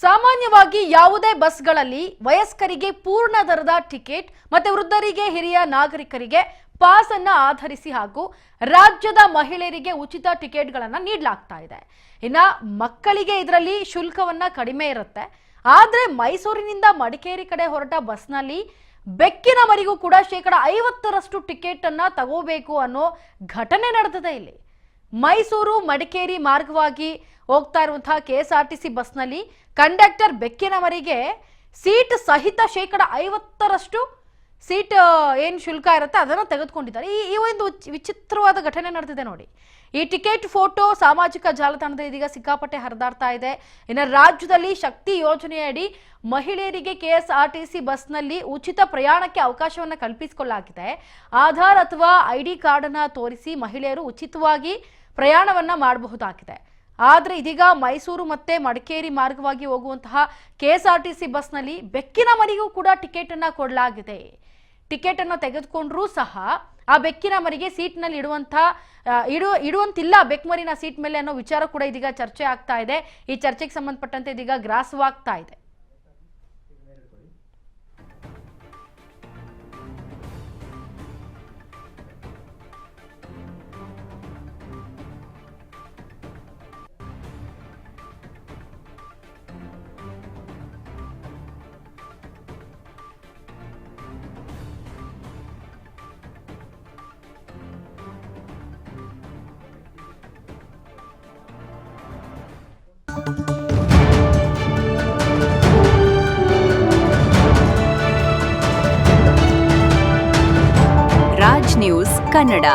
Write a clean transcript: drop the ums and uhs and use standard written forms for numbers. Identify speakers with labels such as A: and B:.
A: ಸಾಮಾನ್ಯವಾಗಿ ಯಾವುದೇ ಬಸ್ಗಳಲ್ಲಿ ವಯಸ್ಕರಿಗೆ ಪೂರ್ಣ ದರದ ಟಿಕೆಟ್ ಮತ್ತೆ ವೃದ್ಧರಿಗೆ ಹಿರಿಯ ನಾಗರಿಕರಿಗೆ ಪಾಸ್ ಅನ್ನು ಆಧರಿಸಿ ಹಾಗೂ ರಾಜ್ಯದ ಮಹಿಳೆಯರಿಗೆ ಉಚಿತ ಟಿಕೆಟ್ಗಳನ್ನು ನೀಡಲಾಗ್ತಾ ಇದೆ. ಇನ್ನು ಮಕ್ಕಳಿಗೆ ಇದರಲ್ಲಿ ಶುಲ್ಕವನ್ನ ಕಡಿಮೆ ಇರುತ್ತೆ. ಆದ್ರೆ ಮೈಸೂರಿನಿಂದ ಮಡಿಕೇರಿ ಕಡೆ ಹೊರಟ ಬಸ್ನಲ್ಲಿ ಬೆಕ್ಕಿನ ಮರಿಗೂ ಕೂಡ 50% ಟಿಕೆಟ್ ಅನ್ನ ತಗೋಬೇಕು ಅನ್ನೋ ಘಟನೆ ನಡೆದಿದೆ. ಇಲ್ಲಿ ಮೈಸೂರು ಮಡಿಕೇರಿ ಮಾರ್ಗವಾಗಿ ಹೋಗ್ತಾ ಇರುವಂತಹ ಕೆಎಸ್ಆರ್ಟಿಸಿ ಬಸ್ನಲ್ಲಿ ಕಂಡಕ್ಟರ್ ಬೆಕ್ಕಿನ ಮರಿಗೆ ಸೀಟ್ ಸಹಿತ 50% ಸೀಟ್ ಏನು ಶುಲ್ಕ ಇರುತ್ತೆ ಅದನ್ನು ತೆಗೆದುಕೊಂಡಿದ್ದಾರೆ. ಈ ಒಂದು ವಿಚಿತ್ರವಾದ ಘಟನೆ ನಡೆದಿದೆ ನೋಡಿ. ಈ ಟಿಕೆಟ್ ಫೋಟೋ ಸಾಮಾಜಿಕ ಜಾಲತಾಣದಲ್ಲಿ ಇದೀಗ ಸಿಕ್ಕಾಪಟ್ಟೆ ಹರಿದಾಡ್ತಾ ಇದೆ. ಇನ್ನು ರಾಜ್ಯದಲ್ಲಿ ಶಕ್ತಿ ಯೋಜನೆಯಡಿ ಮಹಿಳೆಯರಿಗೆ ಕೆಎಸ್ಆರ್ಟಿಸಿ ಬಸ್ನಲ್ಲಿ ಉಚಿತ ಪ್ರಯಾಣಕ್ಕೆ ಅವಕಾಶವನ್ನು ಕಲ್ಪಿಸಿಕೊಳ್ಳಲಾಗಿದೆ. ಆಧಾರ್ ಅಥವಾ ID ಕಾರ್ಡ್ ಅನ್ನು ತೋರಿಸಿ ಮಹಿಳೆಯರು ಉಚಿತವಾಗಿ ಪ್ರಯಾಣವನ್ನ ಮಾಡಬಹುದಾಗಿದೆ. ಆದರೆ ಇದೀಗ ಮೈಸೂರು ಮತ್ತೆ ಮಡಿಕೇರಿ ಮಾರ್ಗವಾಗಿ ಹೋಗುವಂತಹ ಕೆಎಸ್ಆರ್ಟಿಸಿ ಬಸ್ನಲ್ಲಿ ಬೆಕ್ಕಿನ ಮರಿಗೂ ಕೂಡ ಟಿಕೆಟ್ ಅನ್ನ ಕೊಡಲಾಗಿದೆ. ಟಿಕೆಟ್ ಅನ್ನು ತೆಗೆದುಕೊಂಡ್ರೂ ಸಹ ಆ ಬೆಕ್ಕಿನ ಮರಿಗೆ ಸೀಟ್ ನಲ್ಲಿ ಇಡುವಂತಿಲ್ಲ ಬೆಕ್ಮರಿನ ಸೀಟ್ ಮೇಲೆ ಅನ್ನೋ ವಿಚಾರ ಕೂಡ ಇದೀಗ ಚರ್ಚೆ ಆಗ್ತಾ ಇದೆ. ಈ ಚರ್ಚೆಗೆ ಸಂಬಂಧಪಟ್ಟಂತೆ ಇದೀಗ ಗ್ರಾಸವಾಗ್ತಾ ಇದೆ.
B: ರಾಜ್ ನ್ಯೂಸ್ ಕನ್ನಡ.